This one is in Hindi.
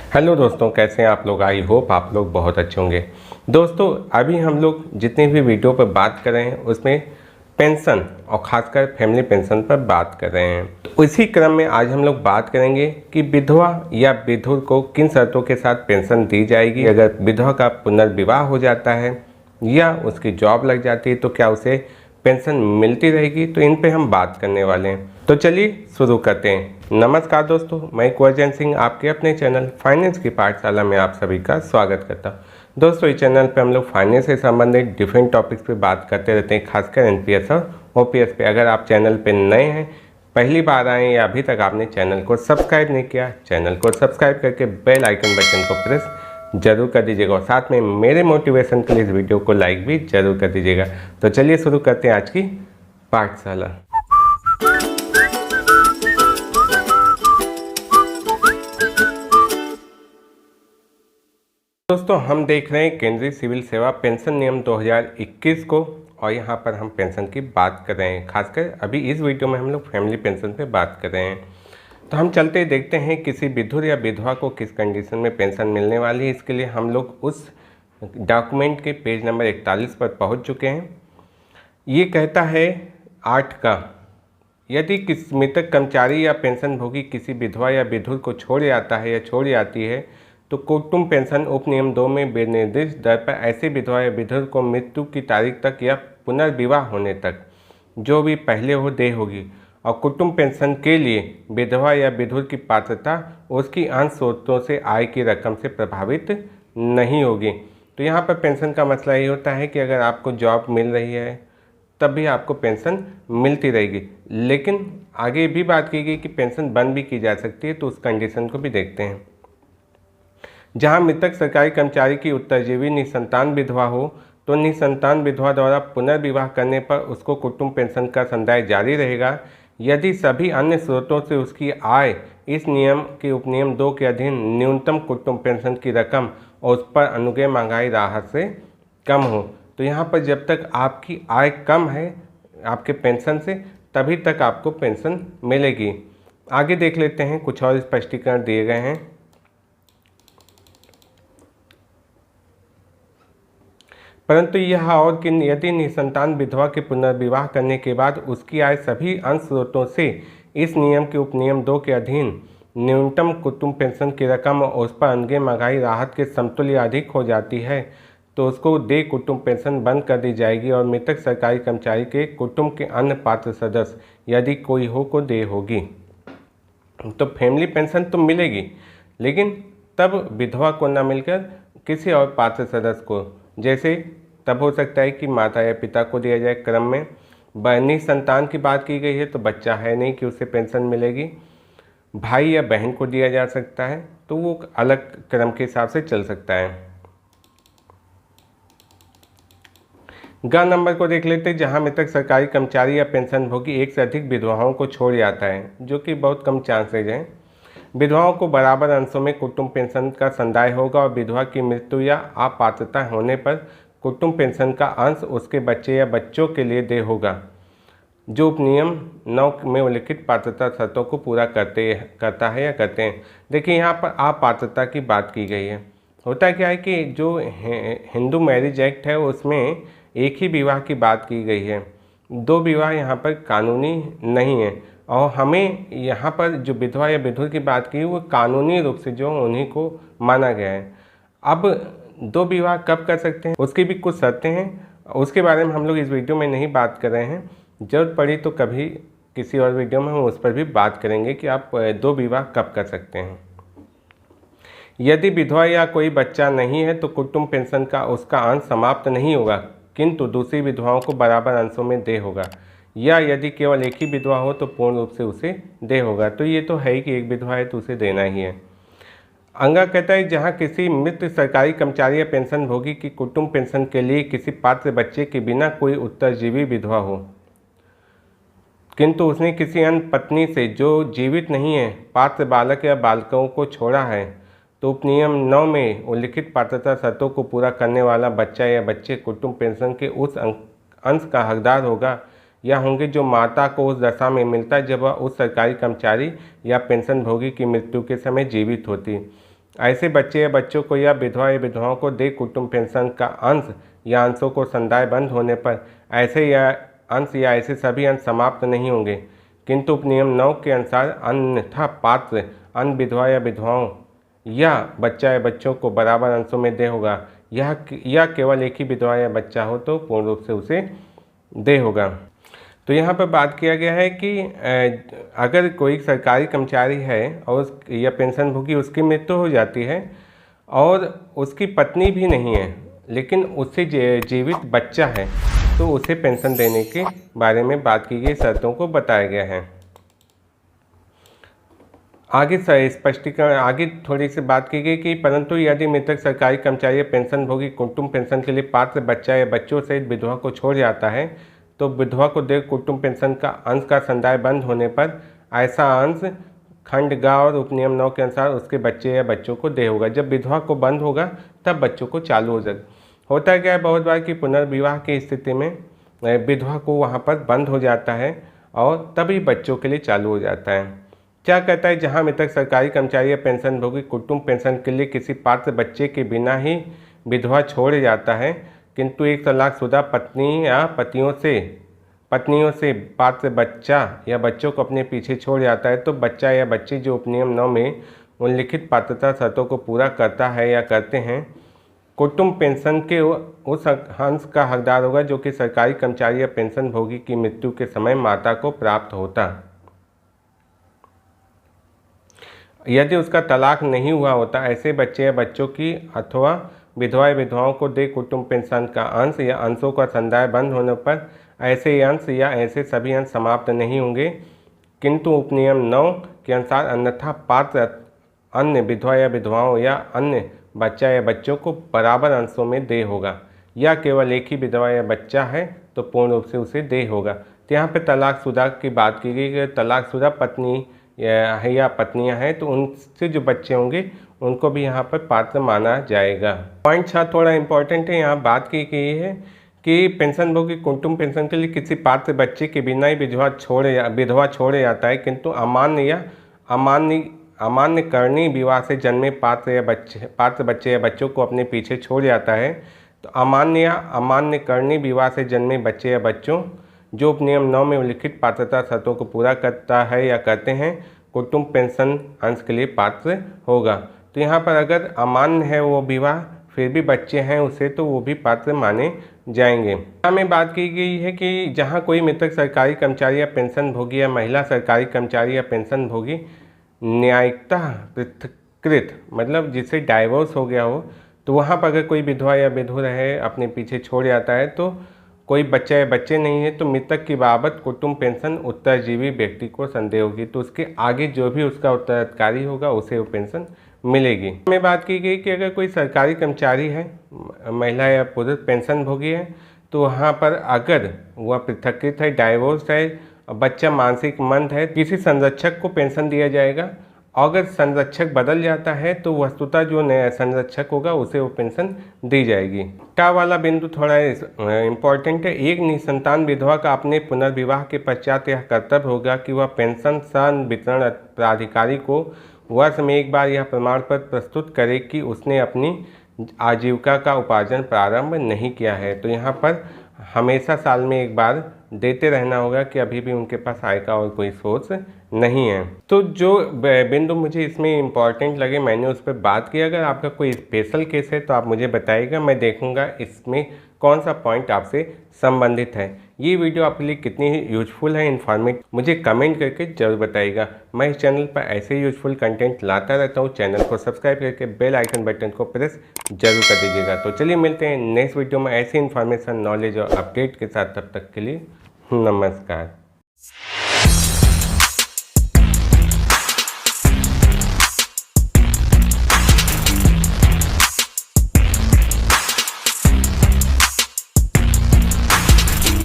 हेलो दोस्तों, कैसे हैं आप लोग। आई होप आप लोग बहुत अच्छे होंगे। दोस्तों, अभी हम लोग जितनी भी वीडियो पर बात कर रहे हैं उसमें पेंशन और ख़ासकर फैमिली पेंशन पर बात कर रहे हैं। तो इसी क्रम में आज हम लोग बात करेंगे कि विधवा या विधुर को किन शर्तों के साथ पेंशन दी जाएगी। अगर विधवा का पुनर्विवाह हो जाता है या उसकी जॉब लग जाती है तो क्या उसे पेंशन मिलती रहेगी। तो इन पे हम बात करने वाले हैं। तो चलिए शुरू करते हैं। नमस्कार दोस्तों, मैं कुंवर सिंह आपके अपने चैनल फाइनेंस की पाठशाला में आप सभी का स्वागत करता हूं। दोस्तों, इस चैनल पे हम लोग फाइनेंस से संबंधित डिफरेंट टॉपिक्स पे बात करते रहते हैं, खासकर एनपीएस और ओपीएस पे। अगर आप चैनल पे नए हैं, पहली बार आए हैं या अभी तक आपने चैनल को सब्सक्राइब नहीं किया, चैनल को सब्सक्राइब करके बेल आइकन बटन को प्रेस जरूर कर दीजिएगा और साथ में मेरे मोटिवेशन के लिए इस वीडियो को लाइक भी जरूर कर दीजिएगा। तो चलिए शुरू करते हैं आज की पाठशाला। दोस्तों, हम देख रहे हैं केंद्रीय सिविल सेवा पेंशन नियम 2021 को और यहाँ पर हम पेंशन की बात कर रहे हैं। खासकर अभी इस वीडियो में हम लोग फैमिली पेंशन पे बात कर रहे हैं। तो हम चलते देखते हैं किसी विधुर या विधवा को किस कंडीशन में पेंशन मिलने वाली है। इसके लिए हम लोग उस डॉक्यूमेंट के पेज नंबर 41 पर पहुँच चुके हैं। ये कहता है 8 का, यदि किसी मृतक कर्मचारी या पेंशन भोगी किसी विधवा या विधुर को छोड़ जाता है या छोड़ जाती है तो कुटुंब पेंशन उपनियम 2 में विनिर्दिष्ट दर पर ऐसे विधवा या विधुर को मृत्यु की तारीख तक या पुनर्विवाह होने तक जो भी पहले हो दे होगी। और कुटुंब पेंशन के लिए विधवा या विधुर की पात्रता उसकी अंश स्रोतों से आय की रकम से प्रभावित नहीं होगी। तो यहाँ पर पेंशन का मसला ये होता है कि अगर आपको जॉब मिल रही है तब भी आपको पेंशन मिलती रहेगी, लेकिन आगे भी बात की गई कि पेंशन बंद भी की जा सकती है। तो उस कंडीशन को भी देखते हैं। जहां मृतक सरकारी कर्मचारी की उत्तरजीवी निसंतान विधवा हो तो निसंतान विधवा द्वारा पुनर्विवाह करने पर उसको कुटुंब पेंशन का संदाय जारी रहेगा यदि सभी अन्य स्रोतों से उसकी आय इस नियम के उपनियम 2 के अधीन न्यूनतम कुटुंब पेंशन की रकम और उस पर अनुग्रह महंगाई राहत से कम हो। तो यहाँ पर जब तक आपकी आय कम है आपके पेंशन से, तभी तक आपको पेंशन मिलेगी। आगे देख लेते हैं, कुछ और स्पष्टीकरण दिए गए हैं। परंतु यह और कि यदि निसंतान विधवा के पुनर्विवाह करने के बाद उसकी आय सभी अंश स्रोतों से इस नियम के उपनियम 2 के अधीन न्यूनतम कुटुंब पेंशन की रकम और उस पर अनुग्रह महंगाई राहत के समतुल्य अधिक हो जाती है तो उसको दे कुटुंब पेंशन बंद कर दी जाएगी और मृतक सरकारी कर्मचारी के कुटुंब के अन्य पात्र सदस्य यदि कोई हो को दे होगी। तो फैमिली पेंशन तो मिलेगी, लेकिन तब विधवा को न मिलकर किसी और पात्र सदस्य को, जैसे तब हो सकता है कि माता या पिता को दिया जाए। क्रम में बहनी संतान की बात की गई है तो बच्चा है नहीं कि उसे पेंशन मिलेगी। भाई या बहन को दिया जा सकता है, तो वो अलग क्रम के हिसाब से चल सकता है। ग नंबर को देख लेते हैं, जहां मृतक सरकारी कर्मचारी या पेंशन भोगी एक से अधिक विधवाओं को छोड़ जाता है, जो कि बहुत कम चांसेज हैं। विधवाओं को बराबर अंशों में कुटुंब पेंशन का संदाय होगा और विधवा की मृत्यु या अपात्रता होने पर कुटुंब पेंशन का अंश उसके बच्चे या बच्चों के लिए दे होगा जो उपनियम 9 में उल्लिखित पात्रता शर्तों को पूरा करता है या करते हैं। देखिए, यहाँ पर अपात्रता की बात की गई है। होता क्या है कि जो हिंदू मैरिज एक्ट है उसमें एक ही विवाह की बात की गई है, 2 विवाह यहाँ पर कानूनी नहीं है। और हमें यहाँ पर जो विधवा या विधुर की बात की वो कानूनी रूप से जो उन्हीं को माना गया है। अब 2 विवाह कब कर सकते हैं उसकी भी कुछ शर्तें हैं, उसके बारे में हम लोग इस वीडियो में नहीं बात कर रहे हैं। जरूरत पड़ी तो कभी किसी और वीडियो में हम उस पर भी बात करेंगे कि आप 2 विवाह कब कर सकते हैं। यदि विधवा या कोई बच्चा नहीं है तो कुटुंब पेंशन का उसका अंश समाप्त नहीं होगा, किंतु दूसरी विधवाओं को बराबर अंशों में दे होगा, या यदि केवल एक ही विधवा हो तो पूर्ण रूप से उसे दे होगा। तो ये तो है ही कि एक विधवा है तो उसे देना ही है। अंगा कहता है, जहां किसी मृत सरकारी कर्मचारी या पेंशन भोगी की कुटुंब पेंशन के लिए किसी पात्र बच्चे के बिना कोई उत्तरजीवी विधवा हो, किंतु उसने किसी अन्य पत्नी से जो जीवित नहीं है पात्र बालक या बालकों को छोड़ा है, तो उपनियम 9 में उल्लिखित पात्रता शर्तों को पूरा करने वाला बच्चा या बच्चे कुटुंब पेंशन के उस अंश का हकदार होगा या होंगे जो माता को उस दशा में मिलता है जब वह उस सरकारी कर्मचारी या पेंशन भोगी की मृत्यु के समय जीवित होती। ऐसे बच्चे या बच्चों को या विधवाओं को दे कुटुंब पेंशन का अंश या अंशों को संदाय बंद होने पर ऐसे या अंश या ऐसे सभी अंश समाप्त नहीं होंगे, किंतु उपनियम 9 के अनुसार अन्यथा पात्र अन्य विधवा या विधवाओं या बच्चा या बच्चों को बराबर अंशों में दे होगा। या केवल एक ही विधवा या बच्चा हो तो पूर्ण रूप से उसे दे होगा। तो यहाँ पर बात किया गया है कि अगर कोई सरकारी कर्मचारी है और या पेंशनभोगी उसकी मृत्यु हो जाती है और उसकी पत्नी भी नहीं है, लेकिन उससे जीवित बच्चा है, तो उसे पेंशन देने के बारे में बात की गई, शर्तों को बताया गया है। आगे स्पष्टीकरण आगे थोड़ी सी बात की गई कि परंतु यदि मृतक सरकारी कर्मचारी या पेंशनभोगी कुटुंब पेंशन के लिए पात्र बच्चा या बच्चों सहित विधवा को छोड़ जाता है, तो विधवा को दे कुटुंब पेंशन का अंश का संदाय बंद होने पर ऐसा अंश खंड ग और उपनियम 9 के अनुसार उसके बच्चे या बच्चों को दे होगा। जब विधवा को बंद होगा तब बच्चों को चालू हो जाएगा। होता क्या है बहुत बार कि पुनर्विवाह की स्थिति में विधवा को वहाँ पर बंद हो जाता है और तभी बच्चों के लिए चालू हो जाता है। क्या कहता है, जहाँ मृतक सरकारी कर्मचारी या पेंशनभोगी कुटुंब पेंशन के लिए किसी पात्र बच्चे के बिना ही विधवा छोड़ जाता है, किंतु एक तलाकशुदा पत्नी या पत्नियों से पात्र बच्चा या बच्चों को अपने पीछे छोड़ जाता है, तो बच्चा या बच्ची जो उपनियम 9 में उल्लिखित पात्रता शर्तों को पूरा करता है या करते हैं, कुटुंब पेंशन के उस अंश का हकदार होगा जो कि सरकारी कर्मचारी या पेंशनभोगी की मृत्यु के समय माता को प्राप्त होता। यदि उसका तलाक नहीं हुआ होता, ऐसे बच्चे या बच्चों की अथवा विधवा या विधवाओं को दे कुटुंब पेंशन का अंश या अंशों का संदाय बंद होने पर ऐसे अंश या ऐसे सभी अंश समाप्त नहीं होंगे, किंतु उपनियम 9 के अनुसार अन्यथा पात्र अन्य विधवा या विधवाओं या अन्य बच्चा या बच्चों को बराबर अंशों में दे होगा। या केवल एक ही विधवा या बच्चा है तो पूर्ण रूप से उसे दे होगा। तो यहाँ पे तलाकशुदा की बात की गई कि तलाकशुदा पत्नी या पत्नियां हैं तो उनसे जो बच्चे होंगे उनको भी यहाँ पर पात्र माना जाएगा। पॉइंट 6 थोड़ा इम्पोर्टेंट है। यहाँ बात की गई है कि पेंशनभोगी कुटुंब पेंशन के लिए किसी पात्र बच्चे के बिना ही विधवा छोड़े जाता है, किंतु अमान्य करणी विवाह से जन्मे पात्र बच्चे या बच्चों को अपने पीछे छोड़ जाता है। तो अमान्य करणी विवाह से जन्मे बच्चे या बच्चों जो उपनियम 9 में उल्लिखित पात्रता शर्तों को पूरा करता है या करते हैं, कुटुंब पेंशन अंश के लिए पात्र होगा। तो यहाँ पर अगर अमान्य है वो विवाह फिर भी बच्चे हैं उसे, तो वो भी पात्र माने जाएंगे। यहाँ में बात की गई है कि जहाँ कोई मृतक सरकारी कर्मचारी या पेंशनभोगी या महिला सरकारी कर्मचारी या पेंशनभोगी न्यायिकता पृथकृत मतलब जिसे डाइवोर्स हो गया हो, तो वहाँ पर अगर कोई विधवा या विधुर है अपने पीछे छोड़ जाता है, तो कोई बच्चा या बच्चे नहीं है, तो मृतक की बाबत कुटुंब पेंशन उत्तरजीवी व्यक्ति को संदेह होगी, तो उसके आगे जो भी उसका उत्तराधिकारी होगा उसे वो पेंशन मिलेगी। में बात की गई कि अगर कोई सरकारी कर्मचारी है, महिला या पुरुष पेंशनभोगी है, तो वहाँ पर अगर वह पृथकृत है, डाइवोर्स है, बच्चा मानसिक मंद है, किसी संरक्षक को पेंशन दिया जाएगा। अगर संरक्षक बदल जाता है तो वस्तुतः जो नया संरक्षक होगा उसे वो पेंशन दी जाएगी। का वाला बिंदु थोड़ा इम्पोर्टेंट है। एक निसंतान विधवा का अपने पुनर्विवाह के पश्चात यह कर्तव्य होगा कि वह पेंशन संवितरण प्राधिकारी को वर्ष में एक बार यह प्रमाण पत्र प्रस्तुत करे कि उसने अपनी आजीविका का उपार्जन प्रारंभ नहीं किया है। तो यहाँ पर हमेशा साल में एक बार देते रहना होगा कि अभी भी उनके पास आय का और कोई सोर्स नहीं है। तो जो बिंदु मुझे इसमें इम्पॉर्टेंट लगे मैंने उस पर बात की। अगर आपका कोई स्पेशल केस है तो आप मुझे बताइएगा, मैं देखूंगा इसमें कौन सा पॉइंट आपसे संबंधित है। ये वीडियो आपके लिए कितनी यूजफुल है, इन्फॉर्मेटिव, मुझे कमेंट करके जरूर बताइएगा। मैं इस चैनल पर ऐसे यूजफुल कंटेंट लाता रहता हूँ। चैनल को सब्सक्राइब करके बेल आइकन बटन को प्रेस जरूर कर दीजिएगा। तो चलिए मिलते हैं नेक्स्ट वीडियो में ऐसी इन्फॉर्मेशन, नॉलेज और अपडेट के साथ। तब तक के लिए नमस्कार।